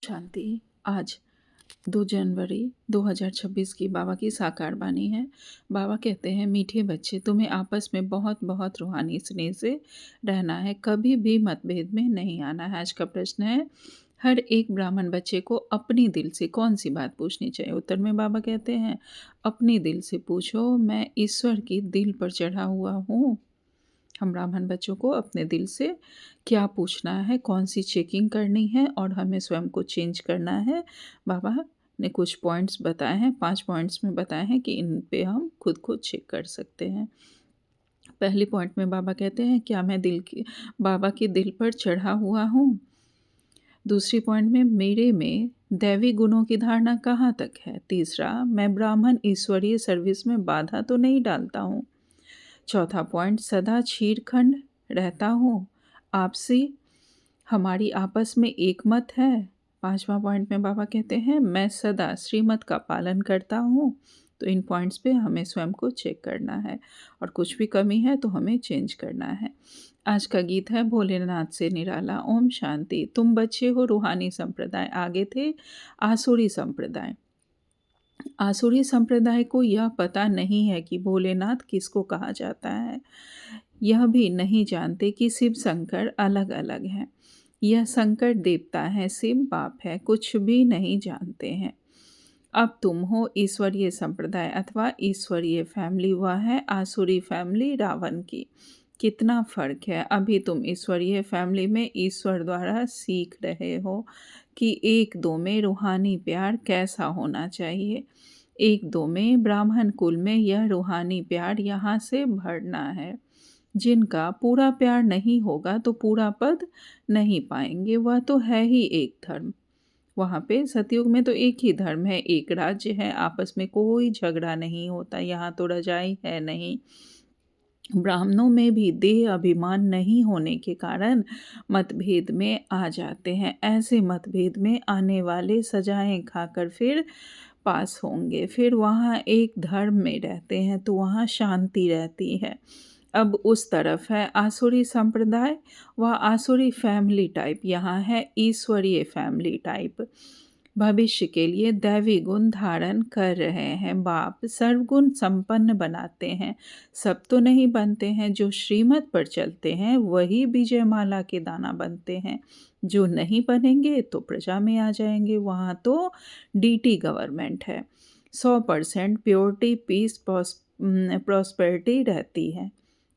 शांति। आज 2 जनवरी 2026 की बाबा की साकार बानी है। बाबा कहते हैं, मीठे बच्चे, तुम्हें आपस में बहुत बहुत रूहानी स्नेह से रहना है, कभी भी मतभेद में नहीं आना है। आज का प्रश्न है, हर एक ब्राह्मण बच्चे को अपनी दिल से कौन सी बात पूछनी चाहिए? उत्तर में बाबा कहते हैं, अपनी दिल से पूछो, मैं ईश्वर की दिल पर चढ़ा हुआ हूँ। हम ब्राह्मण बच्चों को अपने दिल से क्या पूछना है, कौन सी चेकिंग करनी है और हमें स्वयं को चेंज करना है। बाबा ने कुछ पॉइंट्स बताए हैं, 5 पॉइंट्स में बताए हैं कि इन पे हम खुद को चेक कर सकते हैं। पहले पॉइंट में बाबा कहते हैं, क्या मैं बाबा के दिल पर चढ़ा हुआ हूँ? दूसरी पॉइंट में, मेरे में दैवी गुणों की धारणा कहाँ तक है? तीसरा, मैं ब्राह्मण ईश्वरीय सर्विस में बाधा तो नहीं डालता हूँ? चौथा पॉइंट, सदा छीरखंड रहता हूँ, आपसी हमारी आपस में एक मत है। पांचवा पॉइंट में बाबा कहते हैं, मैं सदा श्रीमत का पालन करता हूँ। तो इन पॉइंट्स पे हमें स्वयं को चेक करना है और कुछ भी कमी है तो हमें चेंज करना है। आज का गीत है भोलेनाथ से निराला। ओम शांति। तुम बच्चे हो रूहानी संप्रदाय, आगे थे आसुरी संप्रदाय। आसुरी संप्रदाय को यह पता नहीं है कि भोलेनाथ किसको कहा जाता है। यह भी नहीं जानते कि शिव शंकर अलग अलग हैं। यह शंकर देवता है, शिव बाप है, कुछ भी नहीं जानते हैं। अब तुम हो ईश्वरीय संप्रदाय अथवा ईश्वरीय फैमिली, वह है आसुरी फैमिली रावण की। कितना फर्क है। अभी तुम ईश्वरीय फैमिली में ईश्वर द्वारा सीख रहे हो कि एक दो में रूहानी प्यार कैसा होना चाहिए। एक दो में ब्राह्मण कुल में यह रूहानी प्यार यहाँ से भरना है। जिनका पूरा प्यार नहीं होगा तो पूरा पद नहीं पाएंगे। वह तो है ही एक धर्म। वहाँ पे सतयुग में तो एक ही धर्म है, एक राज्य है, आपस में कोई झगड़ा नहीं होता। यहाँ तो रजाई है नहीं। ब्राह्मणों में भी देह अभिमान नहीं होने के कारण मतभेद में आ जाते हैं। ऐसे मतभेद में आने वाले सजाएं खाकर फिर पास होंगे। फिर वहाँ एक धर्म में रहते हैं तो वहाँ शांति रहती है। अब उस तरफ है आसुरी संप्रदाय व आसुरी फैमिली टाइप, यहाँ है ईश्वरीय फैमिली टाइप। भविष्य के लिए दैवी गुण धारण कर रहे हैं। बाप सर्वगुण संपन्न बनाते हैं। सब तो नहीं बनते हैं। जो श्रीमत पर चलते हैं वही विजयमाला के दाना बनते हैं। जो नहीं बनेंगे तो प्रजा में आ जाएंगे। वहाँ तो डीटी गवर्नमेंट है। 100% प्योरिटी, पीस, प्रॉस्पेरिटी रहती है।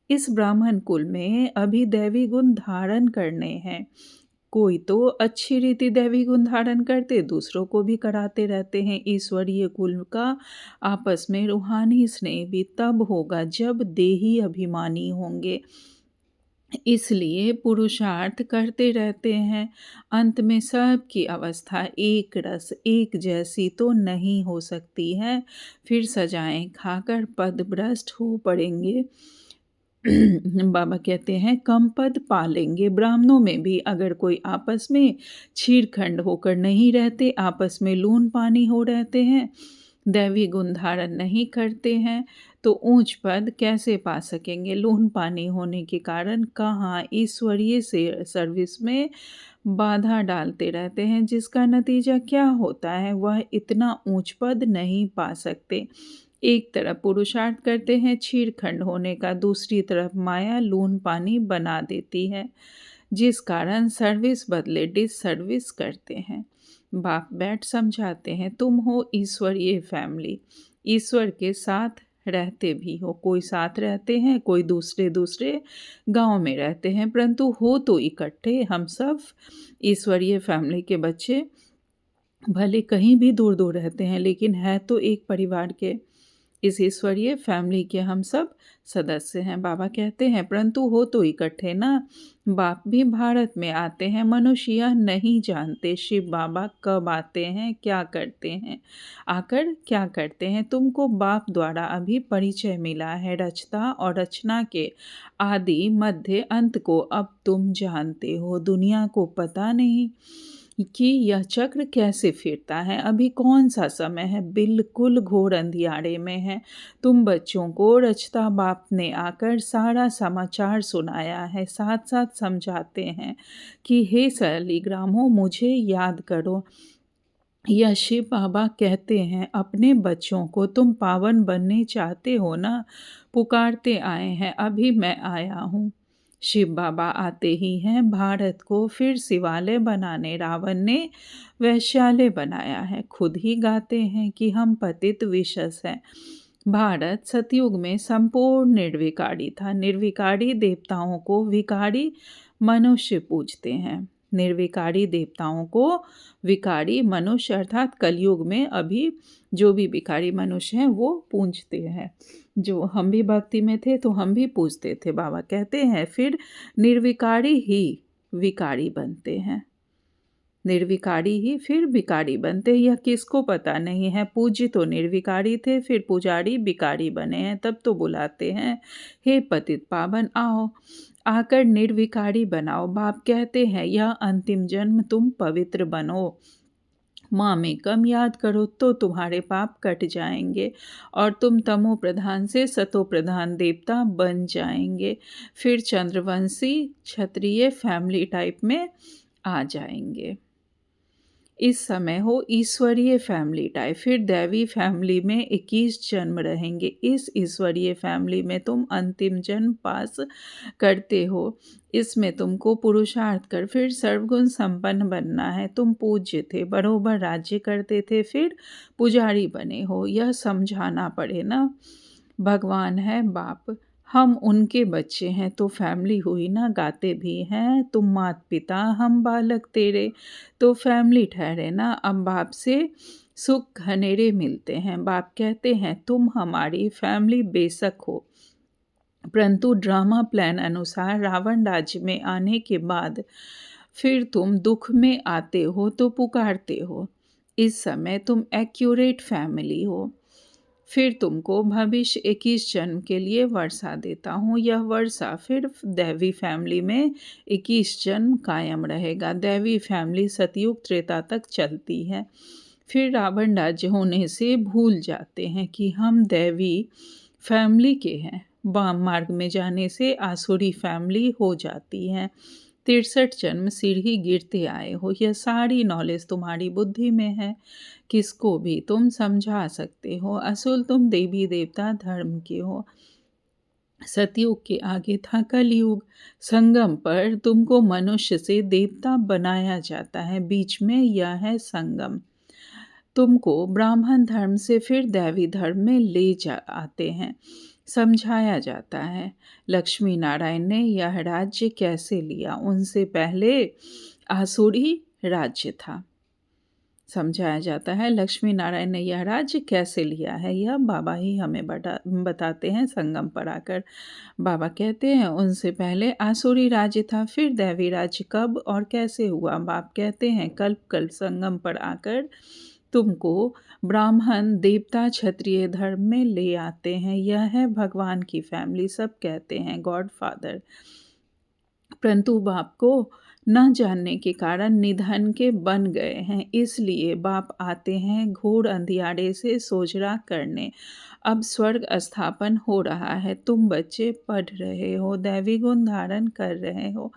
इस ब्राह्मण कुल में अभी दैवी गुण धारण करने हैं। कोई तो अच्छी रीति दैवी गुण धारण करते, दूसरों को भी कराते रहते हैं। ईश्वरीय कुल का आपस में रूहानी स्नेह भी तब होगा जब देही अभिमानी होंगे। इसलिए पुरुषार्थ करते रहते हैं। अंत में सबकी अवस्था एक रस एक जैसी तो नहीं हो सकती है। फिर सजाएं खाकर पदभ्रष्ट हो पड़ेंगे। बाबा कहते हैं, कम पद पालेंगे। ब्राह्मणों में भी अगर कोई आपस में छीरखंड होकर नहीं रहते, आपस में लून पानी हो रहते हैं, दैवी गुण धारण नहीं करते हैं, तो ऊंच पद कैसे पा सकेंगे? लून पानी होने के कारण कहाँ ईश्वरीय से सर्विस में बाधा डालते रहते हैं, जिसका नतीजा क्या होता है? वह इतना ऊंच पद नहीं पा सकते। एक तरफ पुरुषार्थ करते हैं छीरखंड होने का, दूसरी तरफ माया लून पानी बना देती है, जिस कारण सर्विस बदले डिसर्विस करते हैं। बाप बैठ समझाते हैं, तुम हो ईश्वरीय फैमिली, ईश्वर के साथ रहते भी हो। कोई साथ रहते हैं, कोई दूसरे दूसरे गांव में रहते हैं, परंतु हो तो इकट्ठे। हम सब ईश्वरीय फैमिली के बच्चे भले कहीं भी दूर दूर रहते हैं, लेकिन है तो एक परिवार के। इस ईश्वरीय फैमिली के हम सब सदस्य हैं। बाबा कहते हैं, परंतु हो तो इकट्ठे ना। बाप भी भारत में आते हैं। मनुष्य यह नहीं जानते शिव बाबा कब आते हैं, क्या करते हैं, आकर क्या करते हैं। तुमको बाप द्वारा अभी परिचय मिला है। रचता और रचना के आदि मध्य अंत को अब तुम जानते हो। दुनिया को पता नहीं। कि यह चक्र कैसे फिरता है। अभी कौन-सा समय है, बिल्कुल घोर अंधियारे में है। तुम बच्चों को रचता बाप ने आकर सारा समाचार सुनाया है, साथ-साथ समझाते हैं कि हे शालिग्रामों, मुझे याद करो। यह शिव बाबा कहते हैं, अपने बच्चों को तुम पावन बनने चाहते हो ना, पुकारते आए हैं, अभी मैं आया हूँ। शिव बाबा आते ही हैं भारत को फिर शिवालय बनाने। रावण ने वैश्यालय बनाया है, खुद ही गाते हैं कि हम पतित विशस हैं। भारत सतयुग में संपूर्ण निर्विकारी था। निर्विकारी देवताओं को विकारी मनुष्य पूजते हैं। निर्विकारी देवताओं को विकारी मनुष्य अर्थात कलयुग में अभी जो भी विकारी मनुष्य हैं वो पूजते हैं। जो हम भी भक्ति में थे तो हम भी पूजते थे। बाबा कहते हैं फिर निर्विकारी ही विकारी बनते हैं। निर्विकारी ही फिर विकारी बनते हैं, यह किसको पता नहीं है। पूज्य तो निर्विकारी थे, फिर पुजारी विकारी बने हैं, तब तो बुलाते हैं, हे पतित पावन आओ, आकर निर्विकारी बनाओ। बाप कहते हैं यह अंतिम जन्म तुम पवित्र बनो। माँ में कम याद करो तो तुम्हारे पाप कट जाएंगे और तुम तमो प्रधान से सतो प्रधान देवता बन जाएंगे। फिर चंद्रवंशी क्षत्रिय फैमिली टाइप में आ जाएंगे। इस समय हो ईश्वरीय फैमिली टाइप, फिर दैवी फैमिली में 21 जन्म रहेंगे। इस ईश्वरीय फैमिली में तुम अंतिम जन्म पास करते हो। इसमें तुमको पुरुषार्थ कर फिर सर्वगुण संपन्न बनना है। तुम पूज्य थे, बरोबर राज्य करते थे, फिर पुजारी बने हो। यह समझाना पड़े ना, भगवान है बाप, हम उनके बच्चे हैं तो फैमिली हुई ना। गाते भी हैं, तुम मात पिता हम बालक तेरे, तो फैमिली ठहरे ना। अब बाप से सुख घनेरे मिलते हैं। बाप कहते हैं तुम हमारी फैमिली बेशक हो, परंतु ड्रामा प्लान अनुसार रावण राज्य में आने के बाद फिर तुम दुख में आते हो तो पुकारते हो। इस समय तुम एक्यूरेट फैमिली हो। फिर तुमको भविष्य 21 जन्म के लिए वर्षा देता हूँ। यह वर्षा फिर दैवी फैमिली में 21 जन्म कायम रहेगा। दैवी फैमिली सतयुग त्रेता तक चलती है। फिर रावण राज्य होने से भूल जाते हैं कि हम दैवी फैमिली के हैं। वाम मार्ग में जाने से आसुरी फैमिली हो जाती है। 63 जन्म सीढ़ी गिरते आए हो। यह सारी नॉलेज तुम्हारी बुद्धि में है, किसको भी तुम समझा सकते हो। असल तुम देवी देवता धर्म के हो। सतयुग के आगे था कलयुग। संगम पर तुमको मनुष्य से देवता बनाया जाता है, बीच में यह है संगम। तुमको ब्राह्मण धर्म से फिर दैवी धर्म में ले जा आते हैं, समझाया जाता है। लक्ष्मी नारायण ने यह राज्य कैसे लिया, उनसे पहले आसुरी राज्य था, समझाया जाता है। लक्ष्मी नारायण ने यह राज्य कैसे लिया है, यह बाबा ही हमें बताते हैं संगम पर आकर। बाबा कहते हैं उनसे पहले आसुरी राज्य था, फिर दैवी राज्य कब और कैसे हुआ। बाप कहते हैं कल्प संगम पर आकर तुमको ब्राह्मण देवता क्षत्रिय धर्म में ले आते हैं। यह है भगवान की फैमिली, सब कहते हैं गॉड फादर। परंतु बाप को न जानने के कारण निधन के बन गए हैं, इसलिए बाप आते हैं घोर अंधियारे से सोजरा करने। अब स्वर्ग स्थापन हो रहा है, तुम बच्चे पढ़ रहे हो, दैवी गुण धारण कर रहे हो,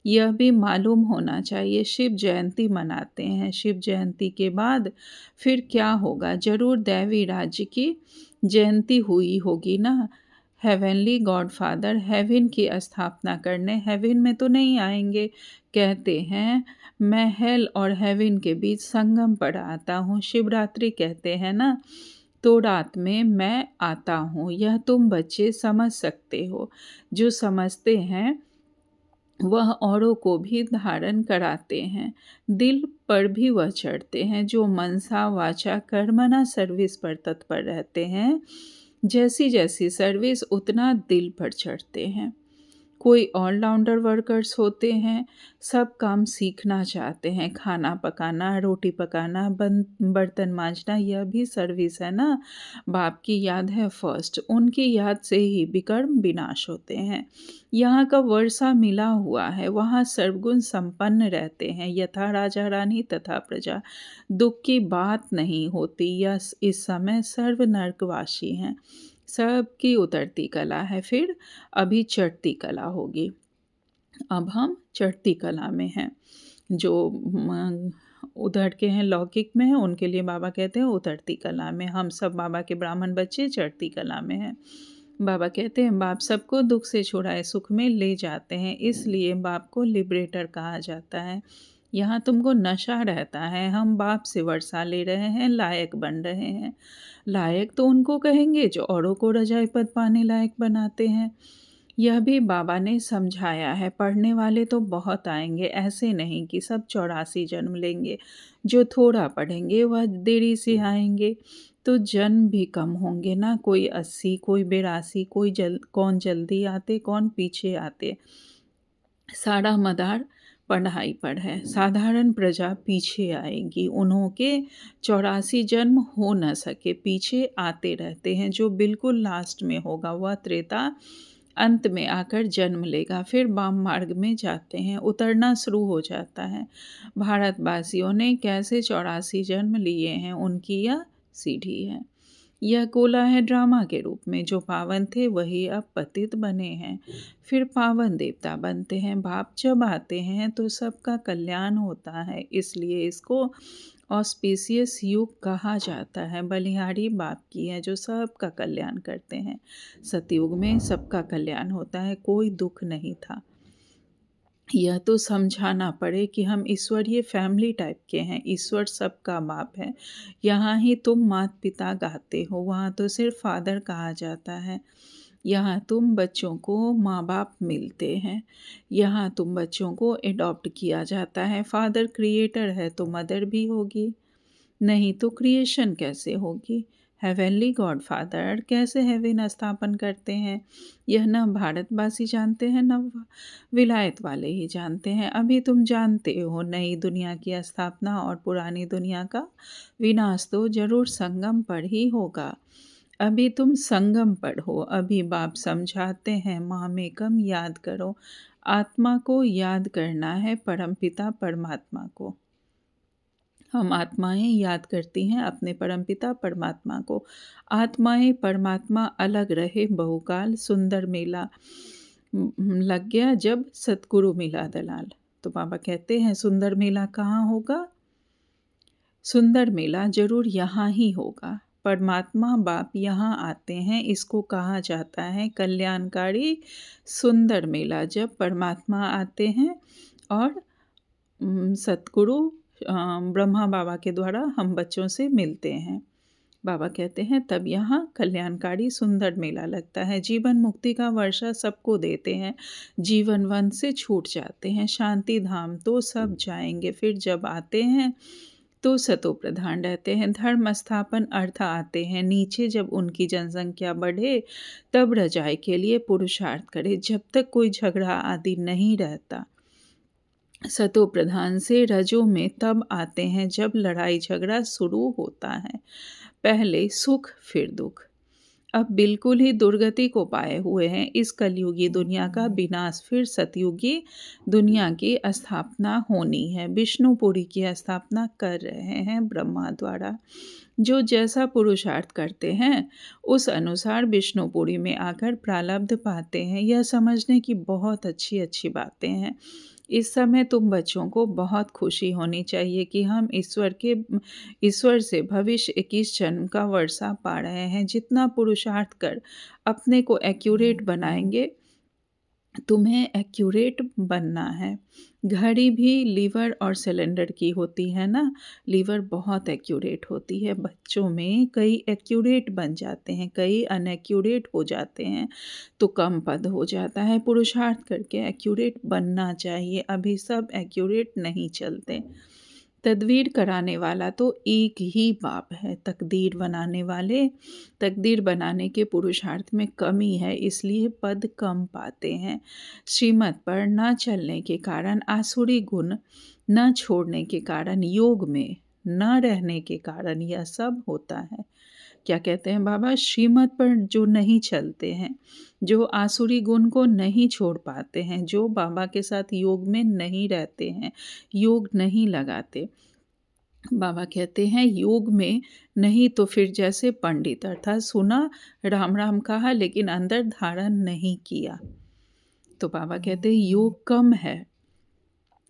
यह भी मालूम होना चाहिए। शिव जयंती मनाते हैं, शिव जयंती के बाद फिर क्या होगा, जरूर दैवी राज्य की जयंती हुई होगी ना। हेवनली गॉड फादर हेवन की स्थापना करने हेवन में तो नहीं आएंगे, कहते हैं मैं हेल और हेवन के बीच संगम पर आता हूँ। शिवरात्रि कहते हैं ना, तो रात में मैं आता हूँ। यह तुम बच्चे समझ सकते हो। जो समझते हैं वह औरों को भी धारण कराते हैं, दिल पर भी वह चढ़ते हैं। जो मनसा वाचा कर्मणा सर्विस पर तत्पर रहते हैं, जैसी जैसी सर्विस उतना दिल पर चढ़ते हैं। कोई ऑलराउंडर वर्कर्स होते हैं, सब काम सीखना चाहते हैं, खाना पकाना, रोटी पकाना, बर्तन माँजना, यह भी सर्विस है ना। बाप की याद है फर्स्ट, उनकी याद से ही विकर्म विनाश होते हैं। यहाँ का वर्षा मिला हुआ है, वहाँ सर्वगुण संपन्न रहते हैं, यथा राजा रानी तथा प्रजा। दुख की बात नहीं होती, यह इस समय सर्व नर्कवासी हैं। सबकी उतरती कला है, फिर अभी चढ़ती कला होगी। अब हम चढ़ती कला में हैं। जो उधर के हैं लौकिक में हैं, उनके लिए बाबा कहते हैं उतरती कला में। हम सब बाबा के ब्राह्मण बच्चे चढ़ती कला में हैं। बाबा कहते हैं बाप सबको दुख से छुड़ाए सुख में ले जाते हैं, इसलिए बाप को लिबरेटर कहा जाता है। यहाँ तुमको नशा रहता है, हम बाप से वर्षा ले रहे हैं, लायक बन रहे हैं। लायक तो उनको कहेंगे जो औरों को रजाई पद पाने लायक बनाते हैं। यह भी बाबा ने समझाया है। पढ़ने वाले तो बहुत आएंगे, ऐसे नहीं कि सब 84 जन्म लेंगे। जो थोड़ा पढ़ेंगे वह देरी से आएंगे, तो जन्म भी कम होंगे ना। कोई 80, कोई 82, कौन जल्दी आते, कौन पीछे आते। सारा मदार पढ़ाई पर है। साधारण प्रजा पीछे आएगी। उन्हों के 84 जन्म हो न सके, पीछे आते रहते हैं। जो बिल्कुल लास्ट में होगा वह त्रेता अंत में आकर जन्म लेगा, फिर वाम मार्ग में जाते हैं, उतरना शुरू हो जाता है। भारतवासियों ने कैसे 84 जन्म लिए हैं, उनकी यह सीढ़ी है। यह गोला है ड्रामा के रूप में। जो पावन थे वही अब पतित बने हैं, फिर पावन देवता बनते हैं। बाप जब आते हैं तो सबका कल्याण होता है, इसलिए इसको ऑस्पिशियस युग कहा जाता है। बलिहारी बाप की है जो सबका कल्याण करते हैं। सतयुग में सबका कल्याण होता है, कोई दुख नहीं था। यह तो समझाना पड़े कि हम ईश्वरीय फैमिली टाइप के हैं, ईश्वर सबका बाप है। यहाँ ही तुम माता पिता गाते हो, वहाँ तो सिर्फ फादर कहा जाता है। यहाँ तुम बच्चों को माँ बाप मिलते हैं, यहाँ तुम बच्चों को एडॉप्ट किया जाता है। फादर क्रिएटर है तो मदर भी होगी, नहीं तो क्रिएशन कैसे होगी। हेवनली गॉड फादर कैसे हेवन स्थापन करते हैं, यह न भारतवासी जानते हैं न विलायत वाले ही जानते हैं। अभी तुम जानते हो नई दुनिया की स्थापना और पुरानी दुनिया का विनाश तो जरूर संगम पर ही होगा। अभी तुम संगम पर हो। अभी बाप समझाते हैं मामेकम याद करो। आत्मा को याद करना है, परमपिता परमात्मा को। हम आत्माएं याद करती हैं अपने परमपिता परमात्मा को। आत्माएं परमात्मा अलग रहे बहुकाल। सुंदर मेला लग गया जब सतगुरु मिला दलाल। तो बाबा कहते हैं सुंदर मेला कहाँ होगा। सुंदर मेला जरूर यहाँ ही होगा। परमात्मा बाप यहाँ आते हैं, इसको कहा जाता है कल्याणकारी सुंदर मेला। जब परमात्मा आते हैं और सतगुरु ब्रह्मा बाबा के द्वारा हम बच्चों से मिलते हैं। बाबा कहते हैं तब यहाँ कल्याणकारी सुंदर मेला लगता है। जीवन मुक्ति का वर्षा सबको देते हैं, जीवन वन से छूट जाते हैं। शांति धाम तो सब जाएंगे, फिर जब आते हैं तो सतो प्रधान रहते हैं। धर्म स्थापन अर्थ आते हैं नीचे। जब उनकी जनसंख्या बढ़े तब रजाई के लिए पुरुषार्थ करे, जब तक कोई झगड़ा आदि नहीं रहता। सतो प्रधान से रजो में तब आते हैं जब लड़ाई झगड़ा शुरू होता है। पहले सुख फिर दुख। अब बिल्कुल ही दुर्गति को पाए हुए हैं। इस कलयुगी दुनिया का विनाश, फिर सतयुगी दुनिया की स्थापना होनी है। विष्णुपुरी की स्थापना कर रहे हैं ब्रह्मा द्वारा। जो जैसा पुरुषार्थ करते हैं उस अनुसार विष्णुपुरी में आकर प्रारब्ध पाते हैं। यह समझने की बहुत अच्छी अच्छी बातें हैं। इस समय तुम बच्चों को बहुत खुशी होनी चाहिए कि हम ईश्वर से भविष्य 21 जन्म का वर्षा पा रहे हैं। जितना पुरुषार्थ कर अपने को एक्यूरेट बनाएंगे, तुम्हें एक्यूरेट बनना है। घड़ी भी लीवर और सिलेंडर की होती है ना। लीवर बहुत एक्यूरेट होती है। बच्चों में कई एक्यूरेट बन जाते हैं, कई अनएक्यूरेट हो जाते हैं, तो कम पद हो जाता है। पुरुषार्थ करके एक्यूरेट बनना चाहिए। अभी सब एक्यूरेट नहीं चलते। तदवीर कराने वाला तो एक ही बाप है। तकदीर बनाने वाले, तकदीर बनाने के पुरुषार्थ में कमी है, इसलिए पद कम पाते हैं। श्रीमत पर न चलने के कारण, आसुरी गुण न छोड़ने के कारण, योग में न रहने के कारण यह सब होता है। क्या कहते हैं बाबा? श्रीमत पर जो नहीं चलते हैं, जो आसुरी गुण को नहीं छोड़ पाते हैं, जो बाबा के साथ योग में नहीं रहते हैं, योग नहीं लगाते, बाबा कहते हैं योग में नहीं तो फिर जैसे पंडित, अर्थात सुना, राम राम कहा, लेकिन अंदर धारण नहीं किया, तो बाबा कहते हैं योग कम है,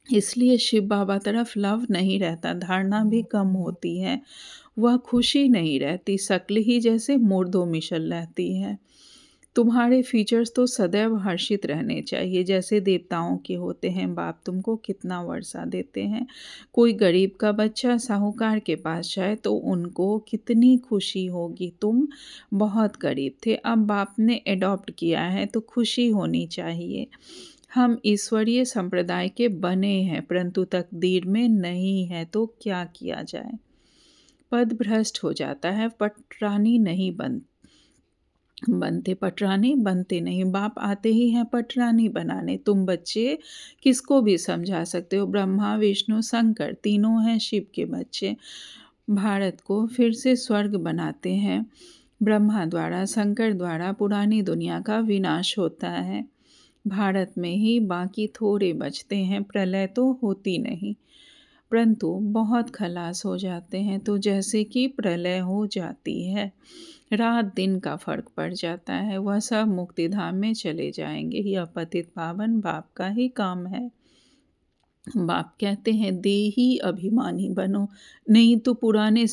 इसलिए शिव बाबा तरफ लव नहीं रहता, धारणा भी कम होती है, वह खुशी नहीं रहती, शक्ल ही जैसे मुर्दों मिशल रहती है। तुम्हारे फीचर्स तो सदैव हर्षित रहने चाहिए, जैसे देवताओं के होते हैं। बाप तुमको कितना वर्षा देते हैं। कोई गरीब का बच्चा साहूकार के पास जाए तो उनको कितनी खुशी होगी। तुम बहुत गरीब थे, अब बाप ने एडॉप्ट किया है तो खुशी होनी चाहिए। हम ईश्वरीय संप्रदाय के बने हैं, परंतु तकदीर में नहीं है, तो क्या किया जाए। पद भ्रष्ट हो जाता है, पटरानी नहीं बनते, पटरानी बनते नहीं। बाप आते ही हैं पटरानी बनाने। तुम बच्चे किसको भी समझा सकते हो। ब्रह्मा, विष्णु, शंकर तीनों हैं शिव के बच्चे। भारत को फिर से स्वर्ग बनाते हैं ब्रह्मा द्वारा, शंकर द्वारा। पुरानी दुनिया का विनाश होता है भारत में ही, बाकी थोड़े बचते हैं। प्रलय तो होती नहीं, परंतु बहुत खलास हो जाते हैं, तो जैसे कि प्रलय हो जाती है, रात दिन का फर्क पड़ जाता है। वह सब मुक्तिधाम में चले जाएंगे। यह पतित पावन बाप का ही काम है। बाप कहते हैं देही अभिमानी बनो, नहीं तो पुराने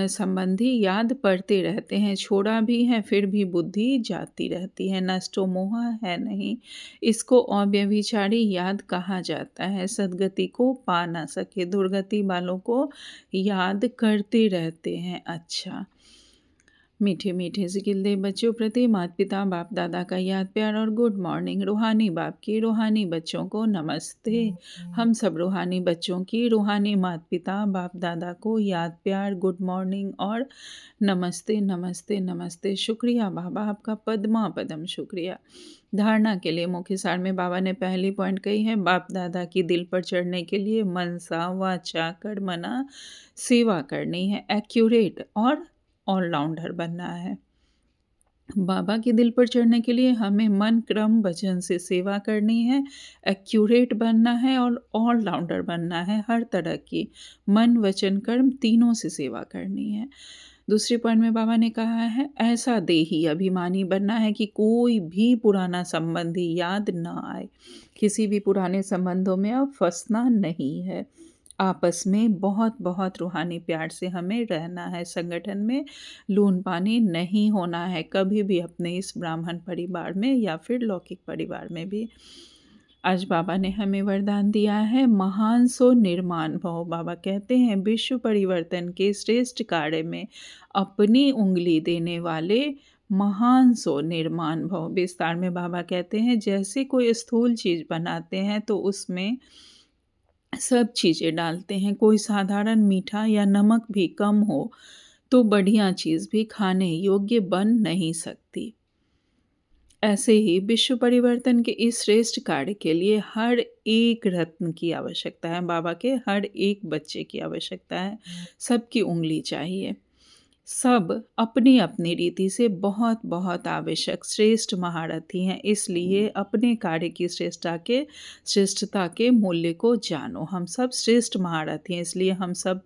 संबंधी याद पड़ते रहते हैं। छोड़ा भी है फिर भी बुद्धि जाती रहती है। नष्टो मोह है नहीं, इसको अव्यभिचारी याद कहा जाता है। सदगति को पा ना सके, दुर्गति वालों को याद करते रहते हैं। अच्छा, मीठे मीठे सिकिलदे बच्चों प्रति माता पिता बाप दादा का याद प्यार और गुड मॉर्निंग। रूहानी बाप की रूहानी बच्चों को नमस्ते। हम सब रूहानी बच्चों की रूहानी माता पिता बाप दादा को याद प्यार, गुड मॉर्निंग और नमस्ते नमस्ते नमस्ते। शुक्रिया बाबा, आपका पद्मा पदम शुक्रिया। धारणा के लिए मुख्य सार में बाबा ने पहली पॉइंट कही है, बाप दादा की दिल पर चढ़ने के लिए मनसा वाचा कर्मणा सेवा करनी है, एक्यूरेट और ऑलराउंडर बनना है। बाबा के दिल पर चढ़ने के लिए हमें मन क्रम वचन से सेवा करनी है, एक्यूरेट बनना है और ऑलराउंडर बनना है। हर तरह की मन वचन कर्म तीनों से सेवा करनी है। दूसरी पॉइंट में बाबा ने कहा है, ऐसा देही अभिमानी बनना है कि कोई भी पुराना संबंधी याद ना आए। किसी भी पुराने संबंधों में अब फंसना नहीं है। आपस में बहुत बहुत रूहानी प्यार से हमें रहना है। संगठन में लून पानी नहीं होना है कभी भी, अपने इस ब्राह्मण परिवार में या फिर लौकिक परिवार में भी। आज बाबा ने हमें वरदान दिया है, महान सो निर्माण भव। बाबा कहते हैं विश्व परिवर्तन के श्रेष्ठ कार्य में अपनी उंगली देने वाले महान सो निर्माण भव। विस्तार में बाबा कहते हैं, जैसे कोई स्थूल चीज़ बनाते हैं तो उसमें सब चीज़ें डालते हैं। कोई साधारण मीठा या नमक भी कम हो तो बढ़िया चीज़ भी खाने योग्य बन नहीं सकती। ऐसे ही विश्व परिवर्तन के इस श्रेष्ठ कार्य के लिए हर एक रत्न की आवश्यकता है। बाबा के हर एक बच्चे की आवश्यकता है। सबकी उंगली चाहिए। सब अपनी अपनी रीति से बहुत बहुत आवश्यक श्रेष्ठ महारथी हैं। इसलिए अपने कार्य की श्रेष्ठता के मूल्य को जानो। हम सब श्रेष्ठ महारथी हैं, इसलिए हम सब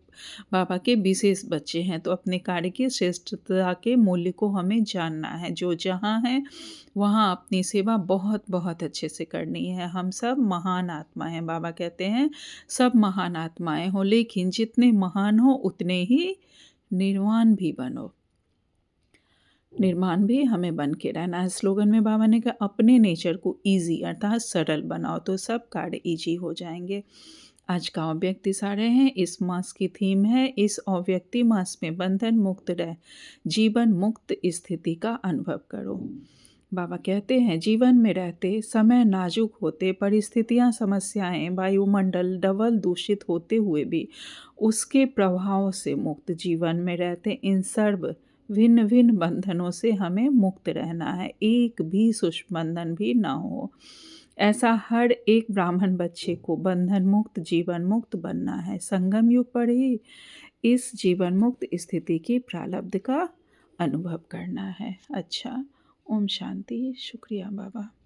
बाबा के विशेष बच्चे हैं। तो अपने कार्य की श्रेष्ठता के मूल्य को हमें जानना है। जो जहाँ है वहाँ अपनी सेवा बहुत बहुत अच्छे से करनी है। हम सब महान आत्मा हैं। बाबा कहते हैं सब महान आत्माएं हो, लेकिन जितने महान हो उतने ही निर्वाण भी बनो। निर्माण भी हमें बन के रहना है। स्लोगन में बाबा ने कहा, अपने नेचर को इजी अर्थात सरल बनाओ तो सब कार्य इजी हो जाएंगे। आज का अव्यक्ति सारे हैं। इस मास की थीम है, इस अव्यक्ति मास में बंधन मुक्त रह, जीवन मुक्त स्थिति का अनुभव करो। बाबा कहते हैं जीवन में रहते समय नाजुक होते, परिस्थितियां, समस्याएं, वायुमंडल डबल दूषित होते हुए भी उसके प्रभाव से मुक्त जीवन में रहते इन सर्व भिन्न भिन्न बंधनों से हमें मुक्त रहना है, एक भी सूक्ष्म बंधन भी ना हो। ऐसा हर एक ब्राह्मण बच्चे को बंधन मुक्त जीवन मुक्त बनना है। संगम युग पर ही इस जीवन मुक्त स्थिति की प्रारब्ध का अनुभव करना है। अच्छा, ओम शांति। शुक्रिया बाबा।